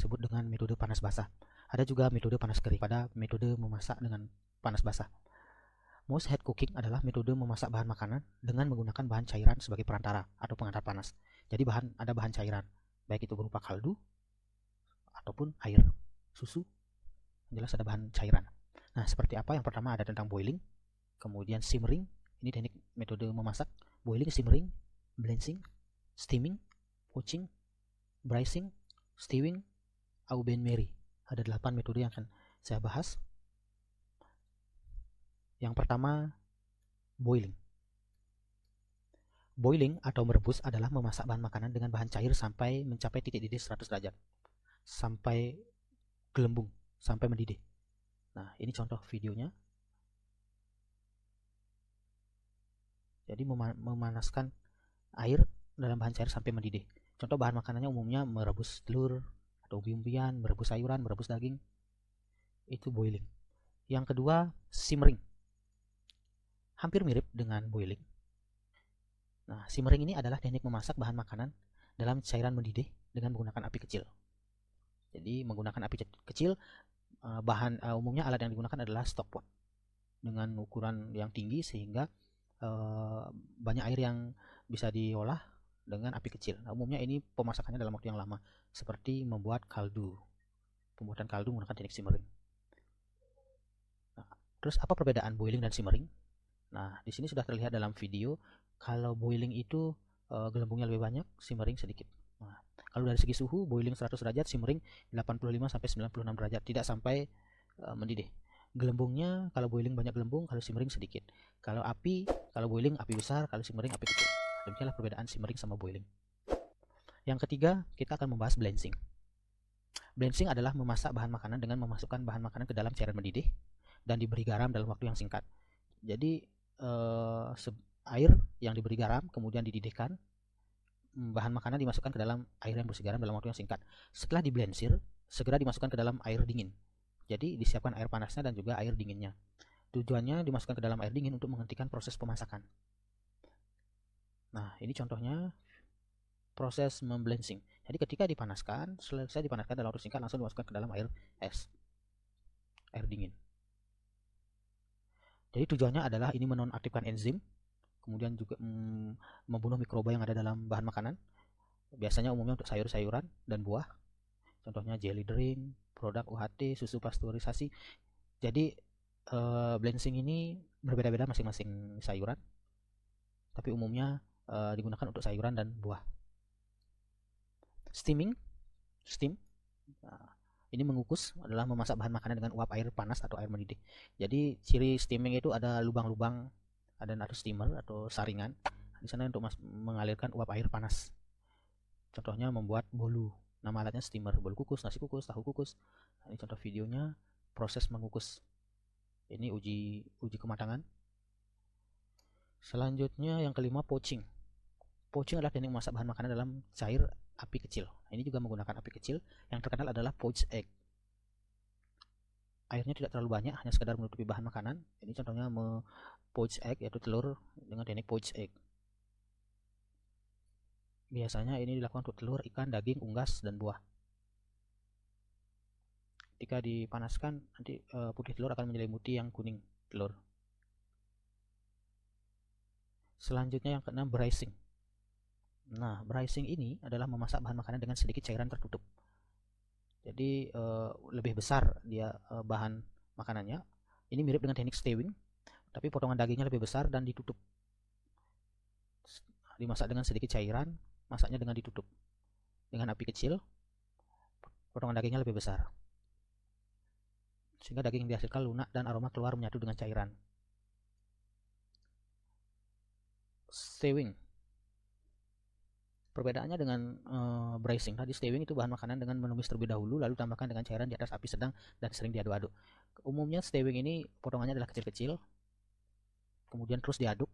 disebut dengan metode panas basah. Ada juga metode panas kering pada metode memasak dengan panas basah. Moist head cooking adalah metode memasak bahan makanan dengan menggunakan bahan cairan sebagai perantara atau pengantar panas. Jadi ada bahan cairan, baik itu berupa kaldu ataupun air, susu, jelas ada bahan cairan. Nah, seperti apa? Yang pertama ada tentang boiling, kemudian simmering, ini teknik metode memasak, boiling, simmering, blanching, steaming, poaching, braising, stewing, au bain-marie. Ada 8 metode yang akan saya bahas. Yang pertama, boiling. Boiling atau merebus adalah memasak bahan makanan dengan bahan cair sampai mencapai titik didih 100 derajat. Sampai gelembung, sampai mendidih. Nah, ini contoh videonya. Jadi memanaskan air dalam bahan cair sampai mendidih. Contoh bahan makanannya umumnya merebus telur atau umbi-umbian, merebus sayuran, merebus daging. Itu boiling. Yang kedua, simmering. Hampir mirip dengan boiling. Nah, simmering ini adalah teknik memasak bahan makanan dalam cairan mendidih dengan menggunakan api kecil. Jadi menggunakan api kecil, umumnya alat yang digunakan adalah stockpot dengan ukuran yang tinggi sehingga banyak air yang bisa diolah dengan api kecil. Nah, umumnya ini pemasakannya dalam waktu yang lama, seperti membuat kaldu. Pembuatan kaldu menggunakan teknik simmering. Nah, terus apa perbedaan boiling dan simmering? Nah, di sini sudah terlihat dalam video, kalau boiling itu gelembungnya lebih banyak, simmering sedikit. Nah, kalau dari segi suhu, boiling 100 derajat, simmering 85 sampai 96 derajat, tidak sampai mendidih. Gelembungnya, kalau boiling banyak gelembung, kalau simmering sedikit. Kalau boiling api besar, kalau simmering api kecil. Demikianlah perbedaan simmering sama boiling. Yang ketiga, kita akan membahas blanching. Blanching adalah memasak bahan makanan dengan memasukkan bahan makanan ke dalam cairan mendidih dan diberi garam dalam waktu yang singkat. Jadi air yang diberi garam kemudian dididihkan, bahan makanan dimasukkan ke dalam air yang bersih garam dalam waktu yang singkat. Setelah diblensir, segera dimasukkan ke dalam air dingin. Jadi disiapkan air panasnya dan juga air dinginnya. Tujuannya dimasukkan ke dalam air dingin untuk menghentikan proses pemasakan. Nah, ini contohnya proses memblanching. Jadi ketika dipanaskan, selesai dipanaskan dalam waktu singkat, langsung dimasukkan ke dalam air es, air dingin. Jadi tujuannya adalah ini menonaktifkan enzim, kemudian juga membunuh mikroba yang ada dalam bahan makanan. Biasanya umumnya untuk sayur-sayuran dan buah. Contohnya jelly drink, produk UHT, susu pasteurisasi. Jadi blanching ini berbeda-beda masing-masing sayuran, tapi umumnya digunakan untuk sayuran dan buah. Steam. Nah, ini mengukus adalah memasak bahan makanan dengan uap air panas atau air mendidih. Jadi ciri steaming itu ada lubang-lubang, ada steamer atau saringan di sana untuk mengalirkan uap air panas. Contohnya membuat bolu. Nama alatnya steamer, bolu kukus, nasi kukus, tahu kukus. Nah, ini contoh videonya proses mengukus. Ini uji kematangan. Selanjutnya yang kelima, poaching. Poaching adalah teknik memasak bahan makanan dalam cair api kecil. Ini juga menggunakan api kecil. Yang terkenal adalah poached egg. Airnya tidak terlalu banyak, hanya sekadar menutupi bahan makanan. Ini contohnya poached egg, yaitu telur dengan teknik poached egg. Biasanya ini dilakukan untuk telur, ikan, daging, unggas, dan buah. Ketika dipanaskan, nanti putih telur akan menyelimuti yang kuning telur. Selanjutnya yang keenam, braising. Nah, braising ini adalah memasak bahan makanan dengan sedikit cairan tertutup. Jadi lebih besar dia bahan makanannya. Ini mirip dengan teknik stewing, tapi potongan dagingnya lebih besar dan ditutup. Dimasak dengan sedikit cairan, masaknya dengan ditutup. Dengan api kecil, potongan dagingnya lebih besar. Sehingga daging yang dihasilkan lunak dan aroma keluar menyatu dengan cairan. Stewing. Perbedaannya dengan braising. Tadi stewing itu bahan makanan dengan menumis terlebih dahulu, lalu tambahkan dengan cairan di atas api sedang dan sering diaduk-aduk. Umumnya stewing ini potongannya adalah kecil-kecil, kemudian terus diaduk.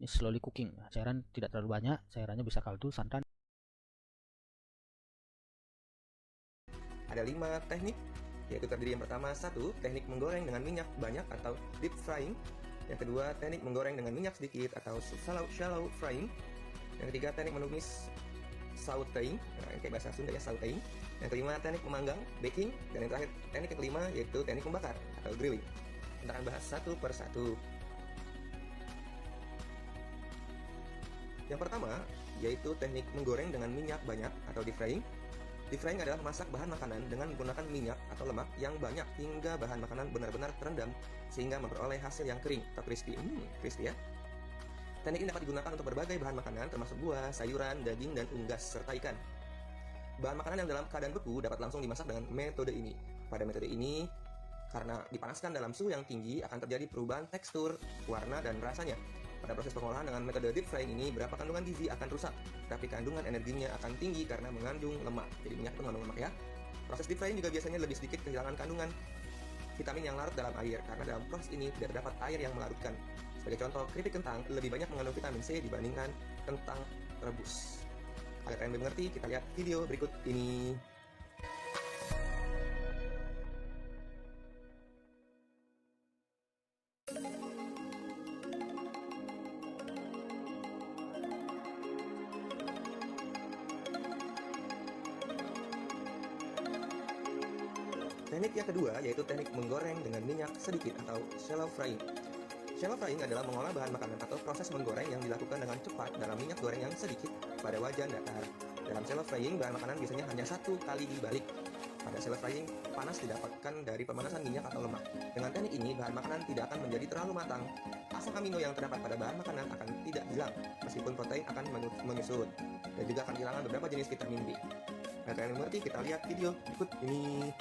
Ini slowly cooking. Cairan tidak terlalu banyak, cairannya bisa kaldu, santan. Ada 5 teknik, yaitu terdiri yang pertama 1. Teknik menggoreng dengan minyak banyak atau deep frying. Yang kedua, teknik menggoreng dengan minyak sedikit atau shallow frying. Yang ketiga, teknik menumis sauteing, nah, ini kayak bahasa Sunda ya, sauteing. Yang kelima teknik memanggang, baking, dan yang terakhir teknik yang kelima yaitu teknik membakar atau grilling. Kita akan bahas satu per satu. Yang pertama yaitu teknik menggoreng dengan minyak banyak atau deep frying. Deep frying adalah memasak bahan makanan dengan menggunakan minyak atau lemak yang banyak hingga bahan makanan benar-benar terendam sehingga memperoleh hasil yang kering atau crispy. Crispy ya. Teknik ini dapat digunakan untuk berbagai bahan makanan termasuk buah, sayuran, daging, dan unggas serta ikan. Bahan makanan yang dalam keadaan beku dapat langsung dimasak dengan metode ini. Pada metode ini, karena dipanaskan dalam suhu yang tinggi akan terjadi perubahan tekstur, warna, dan rasanya. Pada proses pengolahan dengan metode deep frying ini, berapa kandungan gizi akan rusak, tapi kandungan energinya akan tinggi karena mengandung lemak. Jadi minyak itu mengandung lemak ya. Proses deep frying juga biasanya lebih sedikit kehilangan kandungan vitamin yang larut dalam air, karena dalam proses ini tidak terdapat air yang melarutkan. Sebagai contoh, keripik kentang lebih banyak mengandung vitamin C dibandingkan kentang rebus. Agar kalian lebih mengerti, kita lihat video berikut ini. Teknik yang kedua yaitu teknik menggoreng dengan minyak sedikit atau shallow frying. Shallow frying adalah mengolah bahan makanan atau proses menggoreng yang dilakukan dengan cepat dalam minyak goreng yang sedikit pada wajan datar. Dalam shallow frying, bahan makanan biasanya hanya satu kali dibalik. Pada shallow frying, panas didapatkan dari pemanasan minyak atau lemak. Dengan teknik ini, bahan makanan tidak akan menjadi terlalu matang. Asam amino yang terdapat pada bahan makanan akan tidak hilang, meskipun protein akan menyusut, dan juga akan kehilangan beberapa jenis vitamin B. Nah, kalian mengerti? Kita lihat video berikut ini.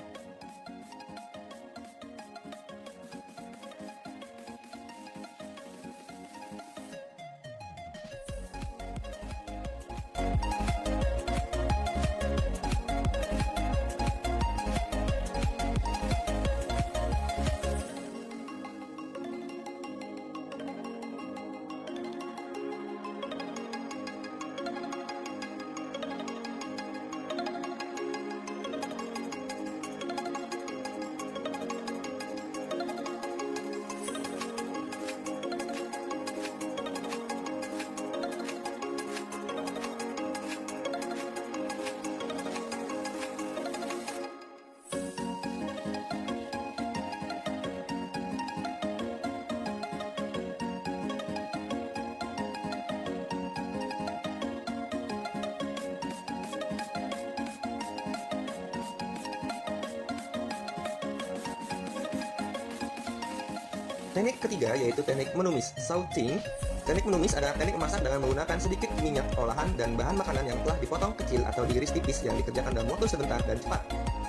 Teknik ketiga yaitu teknik menumis, sauteing. Teknik menumis adalah teknik memasak dengan menggunakan sedikit minyak olahan dan bahan makanan yang telah dipotong kecil atau diiris tipis yang dikerjakan dalam waktu sebentar dan cepat.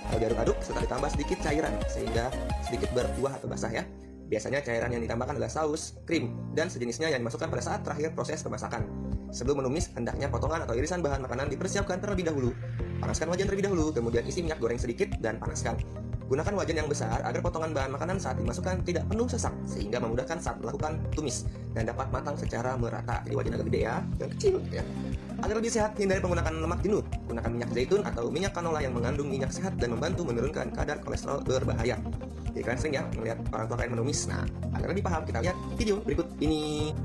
Lalu diaduk-aduk serta ditambah sedikit cairan sehingga sedikit berkuah atau basah ya. Biasanya cairan yang ditambahkan adalah saus, krim, dan sejenisnya yang dimasukkan pada saat terakhir proses pemasakan. Sebelum menumis, hendaknya potongan atau irisan bahan makanan dipersiapkan terlebih dahulu. Panaskan wajan terlebih dahulu, kemudian isi minyak goreng sedikit dan panaskan. Gunakan wajan yang besar agar potongan bahan makanan saat dimasukkan tidak penuh sesak, sehingga memudahkan saat melakukan tumis dan dapat matang secara merata. Jadi wajan agak gede ya, yang kecil ya. Agar lebih sehat, hindari penggunaan lemak jenuh. Gunakan minyak zaitun atau minyak canola yang mengandung minyak sehat dan membantu menurunkan kadar kolesterol berbahaya. Jadi kalian sering ya melihat orang tua kalian menumis. Nah, agar lebih paham, kita lihat video berikut ini.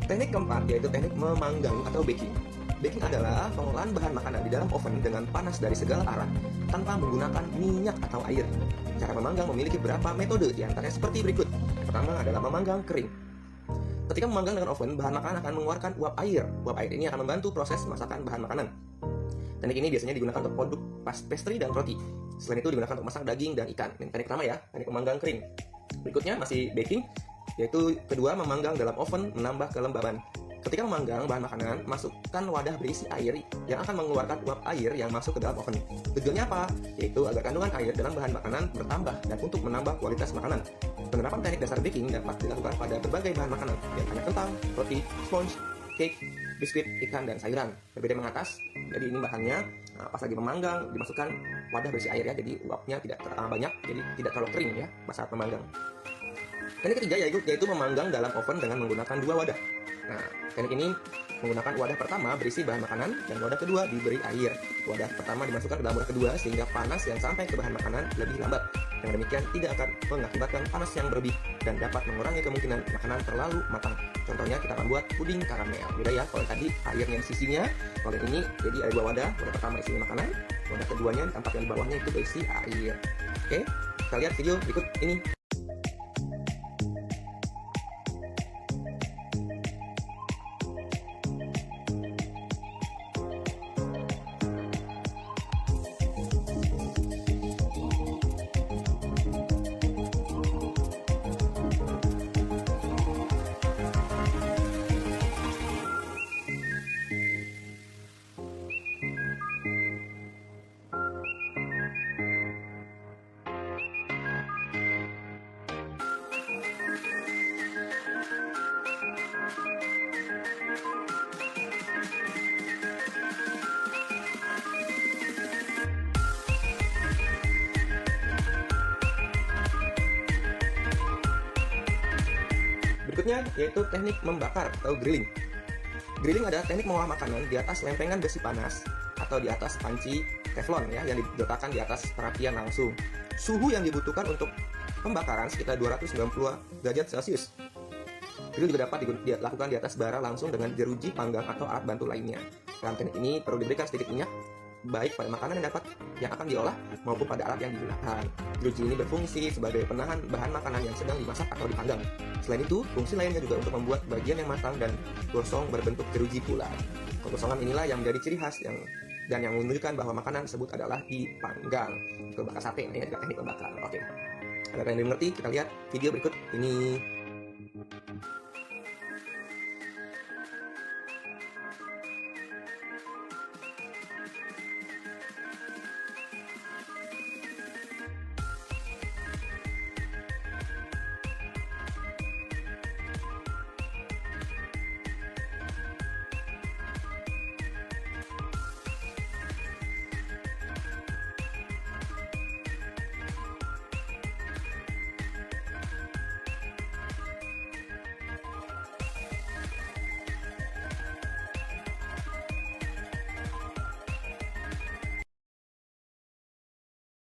Teknik keempat yaitu teknik memanggang atau baking. Baking adalah pengolahan bahan makanan di dalam oven dengan panas dari segala arah tanpa menggunakan minyak atau air. Cara memanggang memiliki beberapa metode, diantaranya seperti berikut. Yang pertama adalah memanggang kering. Ketika memanggang dengan oven, bahan makanan akan mengeluarkan uap air. Uap air ini akan membantu proses masakan bahan makanan. Teknik ini biasanya digunakan untuk produk pastry dan roti. Selain itu digunakan untuk masak daging dan ikan. Ini teknik pertama ya, teknik memanggang kering. Berikutnya masih baking, yaitu kedua memanggang dalam oven menambah kelembaban. Ketika memanggang bahan makanan, masukkan wadah berisi air yang akan mengeluarkan uap air yang masuk ke dalam oven. Tujuannya apa? Yaitu agar kandungan air dalam bahan makanan bertambah dan untuk menambah kualitas makanan. Penerapan teknik dasar baking dapat dilakukan pada berbagai bahan makanan, diantaranya kentang, roti, sponge, cake, biskuit, ikan, dan sayuran. Berbeda mengatas, jadi ini bahannya pas lagi memanggang dimasukkan wadah berisi air ya, jadi uapnya tidak banyak, jadi tidak terlalu kering ya saat memanggang. Teknik ketiga yaitu memanggang dalam oven dengan menggunakan dua wadah. Nah, teknik ini menggunakan wadah pertama berisi bahan makanan dan wadah kedua diberi air. Wadah pertama dimasukkan ke dalam wadah kedua sehingga panas yang sampai ke bahan makanan lebih lambat. Dengan demikian tidak akan mengakibatkan panas yang berlebih dan dapat mengurangi kemungkinan makanan terlalu matang. Contohnya kita akan buat puding karamel. Beda ya, kalau tadi airnya di sisinya, kalau ini jadi ada dua wadah. Wadah pertama isinya makanan, wadah keduanya tempat yang di bawahnya itu berisi air. Oke, kita lihat video berikut ini. Berikutnya yaitu teknik membakar atau grilling. Grilling adalah teknik mengolah makanan di atas lempengan besi panas atau di atas panci teflon ya, yang diletakkan di atas perapian langsung. Suhu yang dibutuhkan untuk pembakaran sekitar 290 derajat Celcius. Grill juga dapat dilakukan di atas bara langsung dengan jeruji panggang atau alat bantu lainnya. Dalam teknik ini perlu diberikan sedikit minyak baik pada makanan yang akan diolah maupun pada alat yang digunakan. Jeruji ini berfungsi sebagai penahan bahan makanan yang sedang dimasak atau dipanggang. Selain itu, fungsi lainnya juga untuk membuat bagian yang matang dan gosong berbentuk jeruji pula. Kegosongan inilah yang menjadi ciri khas yang menunjukkan bahwa makanan tersebut adalah dipanggang. Itu bakar sate, ini adalah teknik membakar. Oke. Agar kalian mengerti, kita lihat video berikut ini.